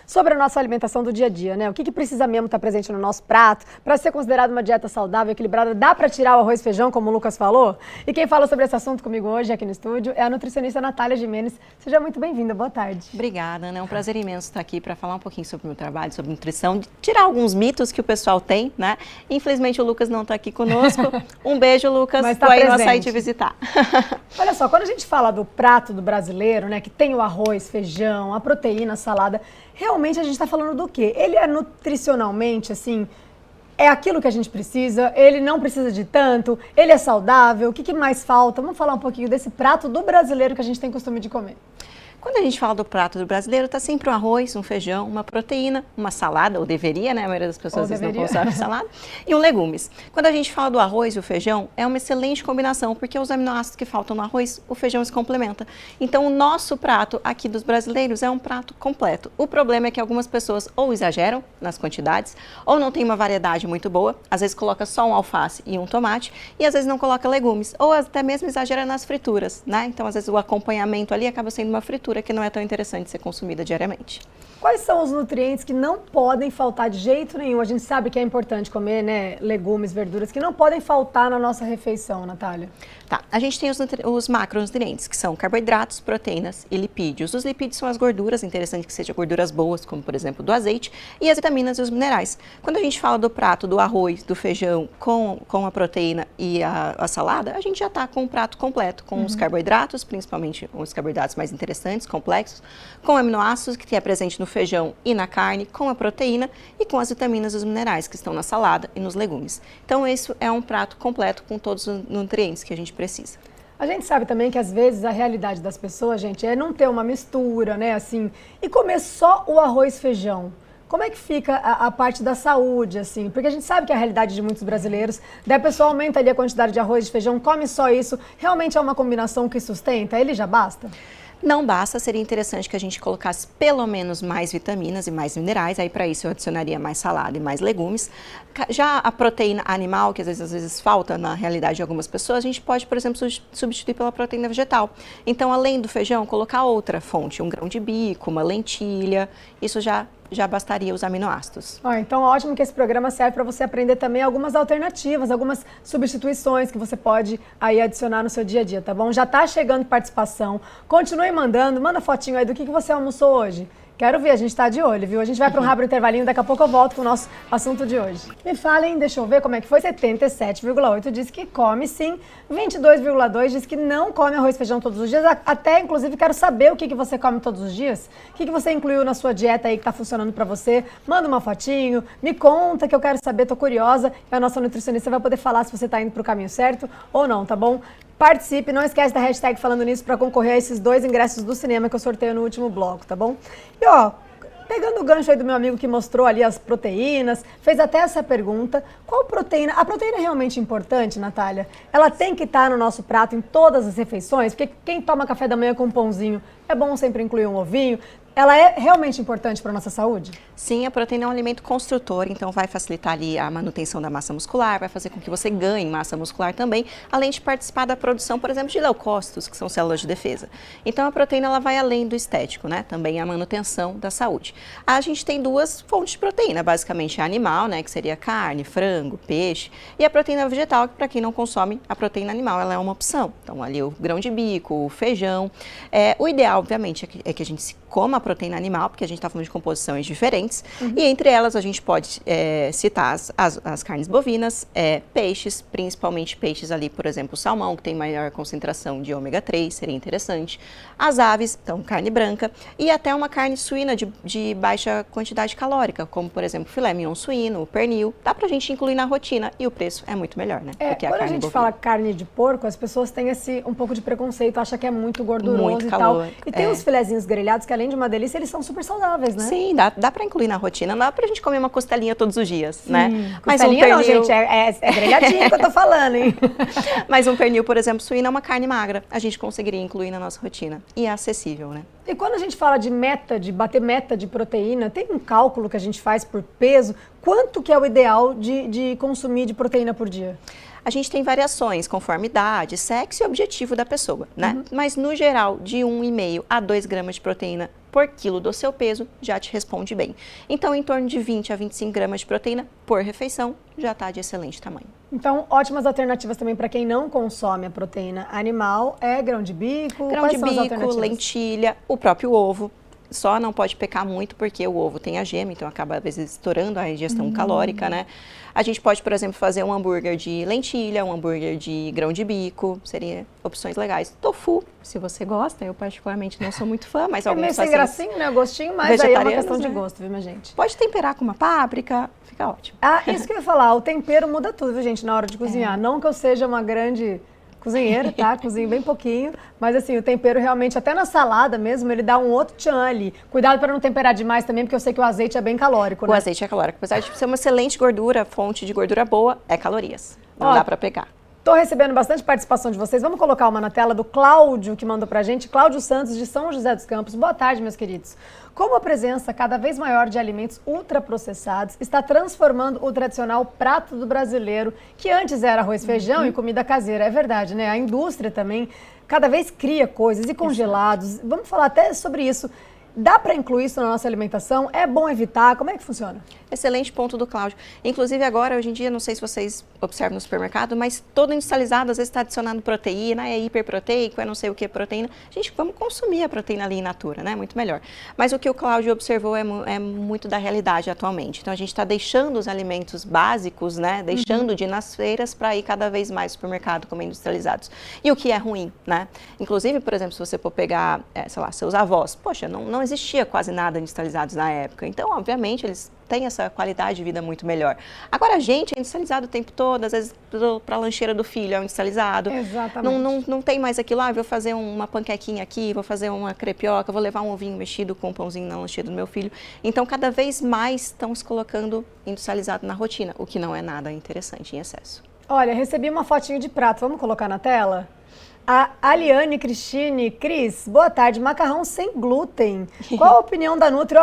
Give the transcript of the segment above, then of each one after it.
sobre a nossa alimentação do dia a dia, né? O que precisa mesmo estar presente no nosso prato para ser considerado uma dieta saudável, equilibrada? Dá para tirar o arroz e feijão, como o Lucas falou? E quem fala sobre esse assunto comigo hoje aqui no estúdio é a nutricionista Natália Gimenez. Seja muito bem-vinda, boa tarde. Obrigada, né? É um prazer imenso estar aqui para falar um pouquinho sobre o meu trabalho, sobre nutrição, tirar alguns mitos que o pessoal tem, né? Infelizmente o Lucas não está aqui conosco. Um beijo, Lucas. Mas tá Tô aí no presente. Açaí te visitar. Olha só, quando a gente fala do prato do brasileiro, né, que tem o arroz, feijão, a proteína, a salada, realmente a gente está falando do quê? Ele é nutricionalmente, assim, é aquilo que a gente precisa? Ele não precisa de tanto? Ele é saudável? O que mais falta? Vamos falar um pouquinho desse prato do brasileiro que a gente tem costume de comer. Quando a gente fala do prato do brasileiro, está sempre um arroz, um feijão, uma proteína, uma salada, ou deveria, né? A maioria das pessoas às vezes não consome salada, e um legumes. Quando a gente fala do arroz e o feijão, é uma excelente combinação, porque os aminoácidos que faltam no arroz, o feijão se complementa. Então, o nosso prato aqui dos brasileiros é um prato completo. O problema é que algumas pessoas ou exageram nas quantidades, ou não tem uma variedade muito boa, às vezes coloca só um alface e um tomate, e às vezes não coloca legumes, ou até mesmo exagera nas frituras, né? Então, às vezes o acompanhamento ali acaba sendo uma fritura que não é tão interessante ser consumida diariamente. Quais são os nutrientes que não podem faltar de jeito nenhum? A gente sabe que é importante comer, né, legumes, verduras, que não podem faltar na nossa refeição, Natália. Tá, a gente tem os macronutrientes, que são carboidratos, proteínas e lipídios. Os lipídios são as gorduras, interessante que sejam gorduras boas, como por exemplo do azeite, e as vitaminas e os minerais. Quando a gente fala do prato do arroz, do feijão, com a proteína e a salada, a gente já está com um prato completo, com os carboidratos, principalmente os carboidratos mais interessantes, complexos, com aminoácidos, que é presente no feijão e na carne, com a proteína e com as vitaminas e os minerais, que estão na salada e nos legumes. Então, isso é um prato completo com todos os nutrientes que a gente precisa. A gente sabe também que às vezes a realidade das pessoas, gente, é não ter uma mistura, né, assim, e comer só o arroz e feijão. Como é que fica a parte da saúde, assim? Porque a gente sabe que a realidade de muitos brasileiros, daí a pessoa aumenta ali a quantidade de arroz e feijão, come só isso, realmente é uma combinação que sustenta? Ele já basta? Não basta, seria interessante que a gente colocasse pelo menos mais vitaminas e mais minerais, aí para isso eu adicionaria mais salada e mais legumes. Já a proteína animal, que às vezes falta na realidade de algumas pessoas, a gente pode, por exemplo, substituir pela proteína vegetal. Então, além do feijão, colocar outra fonte, um grão de bico, uma lentilha, isso já bastaria os aminoácidos. Então, ótimo que esse programa serve para você aprender também algumas alternativas, algumas substituições que você pode aí adicionar no seu dia a dia, tá bom? Já tá chegando participação, continue mandando, manda fotinho aí do que você almoçou hoje. Quero ver, a gente tá de olho, viu? A gente vai para um rápido intervalinho, daqui a pouco eu volto com o nosso assunto de hoje. Me falem, deixa eu ver como é que foi. 77,8 diz que come sim, 22,2 diz que não come arroz e feijão todos os dias. Até, inclusive, quero saber o que você come todos os dias. O que você incluiu na sua dieta aí que tá funcionando para você. Manda uma fotinho, me conta que eu quero saber, tô curiosa. E a nossa nutricionista vai poder falar se você tá indo pro caminho certo ou não, tá bom? Participe, não esquece da hashtag falando nisso para concorrer a esses 2 ingressos do cinema que eu sorteio no último bloco, tá bom? E ó, pegando o gancho aí do meu amigo que mostrou ali as proteínas, fez até essa pergunta, qual proteína? A proteína é realmente importante, Natália? Ela tem que estar no nosso prato em todas as refeições? Porque quem toma café da manhã com um pãozinho, é bom sempre incluir um ovinho. Ela é realmente importante para a nossa saúde? Sim, a proteína é um alimento construtor, então vai facilitar ali a manutenção da massa muscular, vai fazer com que você ganhe massa muscular também, além de participar da produção, por exemplo, de leucócitos, que são células de defesa. Então a proteína ela vai além do estético, né? Também a manutenção da saúde. A gente tem 2 fontes de proteína, basicamente a animal, né? Que seria carne, frango, peixe, e a proteína vegetal, que para quem não consome a proteína animal, ela é uma opção. Então ali o grão de bico, o feijão. O ideal, obviamente, é que a gente se coma a proteína animal, porque a gente está falando de composições diferentes, e entre elas a gente pode citar as carnes bovinas, peixes, principalmente peixes ali, por exemplo, o salmão, que tem maior concentração de ômega 3, seria interessante, as aves, então carne branca, e até uma carne suína de baixa quantidade calórica, como por exemplo filé mignon suíno, pernil, dá pra gente incluir na rotina, e o preço é muito melhor, né? Quando a gente bovina. fala carne de porco, as pessoas têm um pouco de preconceito, acham que é muito gorduroso muito e calor, tal. E tem os filezinhos grelhados que além de uma delícia, eles são super saudáveis, né? Sim, dá pra incluir na rotina, não dá pra gente comer uma costelinha todos os dias, né? Mas costelinha não, gente, é grelhadinho que eu tô falando, hein? Mas um pernil, por exemplo, suíno é uma carne magra, a gente conseguiria incluir na nossa rotina e é acessível, né? E quando a gente fala de bater meta de proteína, tem um cálculo que a gente faz por peso, quanto que é o ideal de consumir de proteína por dia? A gente tem variações conforme idade, sexo e objetivo da pessoa, né? Mas no geral, de 1,5 a 2 gramas de proteína por quilo do seu peso já te responde bem. Então, em torno de 20 a 25 gramas de proteína por refeição já está de excelente tamanho. Então, ótimas alternativas também para quem não consome a proteína animal é grão de bico. Grão de bico, lentilha, o próprio ovo. Só não pode pecar muito porque o ovo tem a gema, então acaba às vezes estourando a ingestão calórica, né? A gente pode, por exemplo, fazer um hambúrguer de lentilha, um hambúrguer de grão de bico, seriam opções legais. Tofu, se você gosta, eu particularmente não sou muito fã, mas alguns sem gracinho, né? Gostinho, mas aí é uma questão de gosto, viu, minha gente? Pode temperar com uma páprica, fica ótimo. Ah, isso que eu ia falar, o tempero muda tudo, viu, gente, na hora de cozinhar. Não que eu seja uma grande cozinheira, tá? Cozinho bem pouquinho, mas assim, o tempero realmente, até na salada mesmo, ele dá um outro tchan ali. Cuidado para não temperar demais também, porque eu sei que o azeite é bem calórico, né? O azeite é calórico, apesar de ser uma excelente gordura, fonte de gordura boa, é calorias. Não dá para pegar. Tô recebendo bastante participação de vocês. Vamos colocar uma na tela do Cláudio, que mandou pra gente. Cláudio Santos, de São José dos Campos. Boa tarde, meus queridos. Como a presença cada vez maior de alimentos ultraprocessados está transformando o tradicional prato do brasileiro, que antes era arroz, feijão e comida caseira. É verdade, né? A indústria também cada vez cria coisas e congelados. Vamos falar até sobre isso. Dá para incluir isso na nossa alimentação? É bom evitar? Como é que funciona? Excelente ponto do Cláudio. Inclusive agora, hoje em dia, não sei se vocês observam no supermercado, mas todo industrializado às vezes está adicionando proteína, é hiperproteico, é não sei o que proteína. Gente, vamos consumir a proteína ali in natura, né? Muito melhor. Mas o que o Cláudio observou é muito da realidade atualmente. Então a gente está deixando os alimentos básicos, né? Deixando de ir nas feiras para ir cada vez mais no supermercado como industrializados. E o que é ruim, né? Inclusive, por exemplo, se você for pegar, sei lá, seus avós, poxa, não existia quase nada industrializados na época. Então, obviamente, eles têm essa qualidade de vida muito melhor. Agora, a gente é industrializado o tempo todo, às vezes para a lancheira do filho é um industrializado. Exatamente. Não tem mais aquilo, vou fazer uma panquequinha aqui, vou fazer uma crepioca, vou levar um ovinho mexido com um pãozinho na lancheira do meu filho. Então, cada vez mais estão se colocando industrializado na rotina, o que não é nada interessante em excesso. Olha, recebi uma fotinho de prato, vamos colocar na tela? A Aliane Cristine, Cris, boa tarde, macarrão sem glúten. Qual a opinião da Nutri?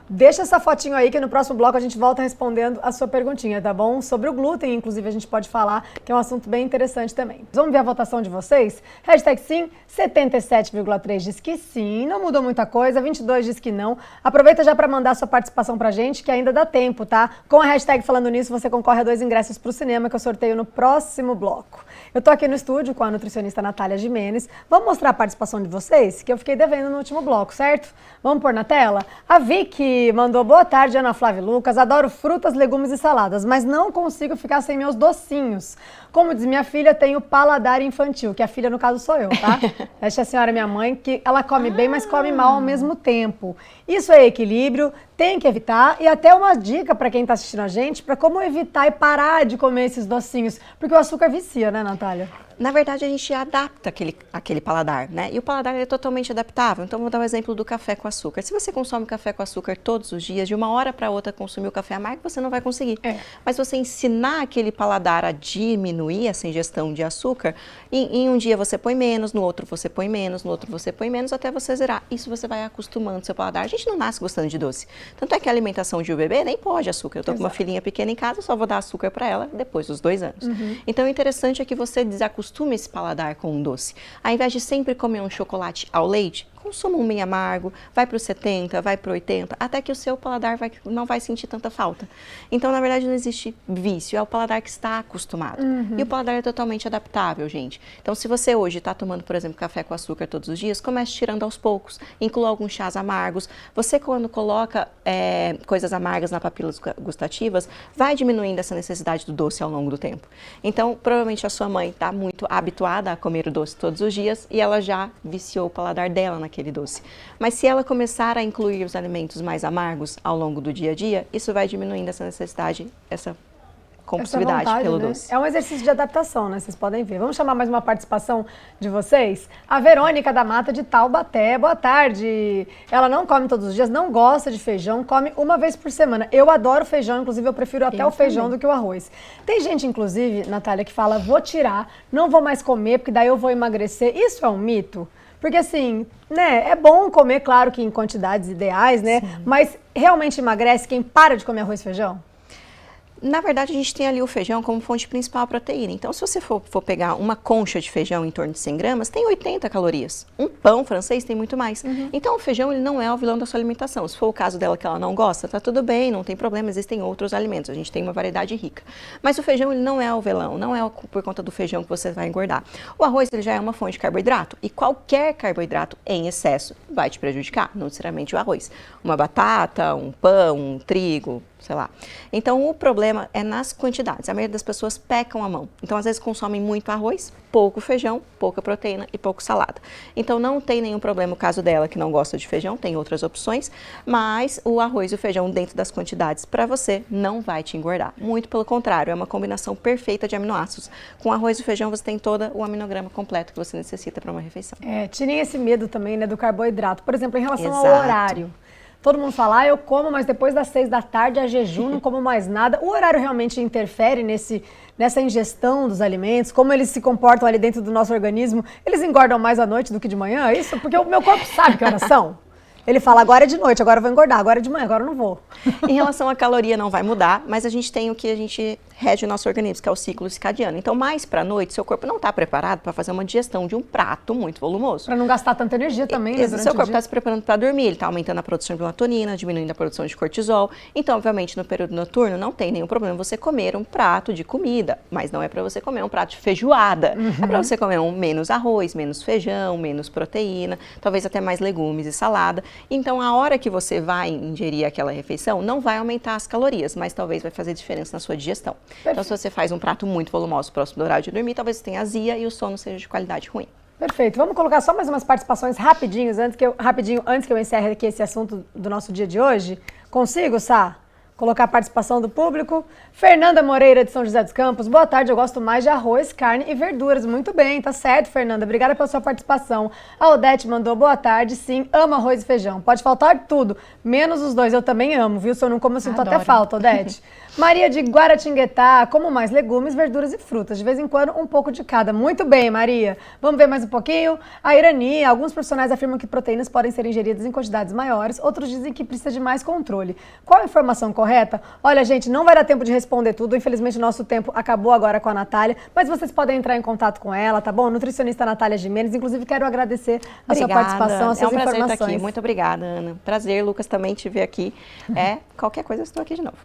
Deixa essa fotinho aí que no próximo bloco a gente volta respondendo a sua perguntinha, tá bom? Sobre o glúten, inclusive, a gente pode falar, que é um assunto bem interessante também. Vamos ver a votação de vocês? Hashtag sim, 77,3 diz que sim, não mudou muita coisa, 22 diz que não. Aproveita já para mandar sua participação pra gente, que ainda dá tempo, tá? Com a hashtag falando nisso, você concorre a 2 ingressos pro cinema, que eu sorteio no próximo bloco. Eu tô aqui no estúdio com a nutricionista Natália Gimenez. Vamos mostrar a participação de vocês, que eu fiquei devendo no último bloco, certo? Vamos pôr na tela? A Vicky mandou boa tarde, Ana Flávia e Lucas. Adoro frutas, legumes e saladas, mas não consigo ficar sem meus docinhos. Como diz minha filha, tenho paladar infantil, que a filha, no caso, sou eu, tá? Esta senhora é minha mãe, que ela come bem, mas come mal ao mesmo tempo. Isso é equilíbrio, tem que evitar. E até uma dica para quem está assistindo a gente, para como evitar e parar de comer esses docinhos. Porque o açúcar vicia, né, Natália? Na verdade, a gente adapta aquele paladar, né? E o paladar é totalmente adaptável. Então, vou dar um exemplo do café com açúcar. Se você consome café com açúcar todos os dias, de uma hora para outra consumir o café amargo, você não vai conseguir. Mas você ensinar aquele paladar a diminuir essa ingestão de açúcar, em um dia você põe menos, no outro você põe menos, no outro você põe menos, até você zerar. Isso você vai acostumando seu paladar. A gente não nasce gostando de doce. Tanto é que a alimentação de um bebê nem pode açúcar. Eu tô com uma filhinha pequena em casa, só vou dar açúcar para ela depois dos 2 anos. Então, o interessante é que você desacostume esse paladar com um doce. Ao invés de sempre comer um chocolate ao leite, consuma um meio amargo, vai para os 70, vai para 80, até que o seu paladar não vai sentir tanta falta. Então, na verdade, não existe vício, é o paladar que está acostumado. E o paladar é totalmente adaptável, gente. Então, se você hoje está tomando, por exemplo, café com açúcar todos os dias, comece tirando aos poucos, inclua alguns chás amargos. Você, quando coloca coisas amargas nas papilas gustativas, vai diminuindo essa necessidade do doce ao longo do tempo. Então, provavelmente a sua mãe está muito habituada a comer o doce todos os dias e ela já viciou o paladar dela naquele doce. Mas se ela começar a incluir os alimentos mais amargos ao longo do dia a dia, isso vai diminuindo essa necessidade, essa compulsividade vontade, pelo né? doce. É um exercício de adaptação, né? Vocês podem ver. Vamos chamar mais uma participação de vocês? A Verônica da Mata de Taubaté. Boa tarde. Ela não come todos os dias, não gosta de feijão, come uma vez por semana. Eu adoro feijão, inclusive eu prefiro até o feijão também do que o arroz. Tem gente, inclusive, Natália, que fala, vou tirar, não vou mais comer, porque daí eu vou emagrecer. Isso é um mito? Porque assim, né, é bom comer, claro que em quantidades ideais, né? Sim. Mas realmente emagrece quem para de comer arroz e feijão? Na verdade, a gente tem ali o feijão como fonte principal de proteína. Então, se você for pegar uma concha de feijão em torno de 100 gramas, tem 80 calorias. Um pão francês tem muito mais. Então, o feijão ele não é o vilão da sua alimentação. Se for o caso dela que ela não gosta, tá tudo bem, não tem problema, existem outros alimentos. A gente tem uma variedade rica. Mas o feijão ele não é o vilão, não é por conta do feijão que você vai engordar. O arroz ele já é uma fonte de carboidrato e qualquer carboidrato em excesso vai te prejudicar, não necessariamente o arroz. Uma batata, um pão, um trigo, sei lá. Então, o problema é nas quantidades. A maioria das pessoas pecam a mão. Então, às vezes, consomem muito arroz, pouco feijão, pouca proteína e pouco salada. Então, não tem nenhum problema o caso dela que não gosta de feijão, tem outras opções, mas o arroz e o feijão dentro das quantidades para você não vai te engordar. Muito pelo contrário, é uma combinação perfeita de aminoácidos. Com arroz e feijão, você tem todo o aminograma completo que você necessita para uma refeição. Tirem esse medo também, né, do carboidrato. Por exemplo, em relação ao Exato. horário. Todo mundo fala, eu como, mas depois das 6 da tarde, a jejum, não como mais nada. O horário realmente interfere nessa ingestão dos alimentos? Como eles se comportam ali dentro do nosso organismo? Eles engordam mais à noite do que de manhã? Isso porque o meu corpo sabe que horas são. Ele fala, agora é de noite, agora eu vou engordar, agora é de manhã, agora eu não vou. Em relação à caloria não vai mudar, mas a gente tem o que a gente rege o nosso organismo, que é o ciclo circadiano. Então, mais para a noite, seu corpo não está preparado para fazer uma digestão de um prato muito volumoso. Para não gastar tanta energia também, né, durante seu o corpo dia. está se preparando para dormir, ele está aumentando a produção de melatonina, diminuindo a produção de cortisol. Então, obviamente, no período noturno não tem nenhum problema você comer um prato de comida, mas não é para você comer um prato de feijoada. É para você comer menos arroz, menos feijão, menos proteína, talvez até mais legumes e salada. Então, a hora que você vai ingerir aquela refeição, não vai aumentar as calorias, mas talvez vai fazer diferença na sua digestão. Perfeito. Então, se você faz um prato muito volumoso próximo do horário de dormir, talvez você tenha azia e o sono seja de qualidade ruim. Perfeito. Vamos colocar só mais umas participações rapidinho, antes que eu encerre aqui esse assunto do nosso dia de hoje. Consigo, Sá? Colocar a participação do público. Fernanda Moreira, de São José dos Campos. Boa tarde, eu gosto mais de arroz, carne e verduras. Muito bem, tá certo, Fernanda. Obrigada pela sua participação. A Odete mandou boa tarde, sim, amo arroz e feijão. Pode faltar tudo, menos os dois. Eu também amo, viu? Se eu não como, eu sinto até falta, Odete. Maria de Guaratinguetá, como mais legumes, verduras e frutas. De vez em quando, um pouco de cada. Muito bem, Maria. Vamos ver mais um pouquinho? A Irani, alguns profissionais afirmam que proteínas podem ser ingeridas em quantidades maiores, outros dizem que precisa de mais controle. Qual a informação correta? Olha, gente, não vai dar tempo de responder tudo. Infelizmente, o nosso tempo acabou agora com a Natália, mas vocês podem entrar em contato com ela, tá bom? Nutricionista Natália Gimenez. Inclusive, quero agradecer a sua participação, as suas informações. É um prazer estar aqui. Muito obrigada, Ana. Prazer, Lucas, também te ver aqui. Qualquer coisa, eu estou aqui de novo.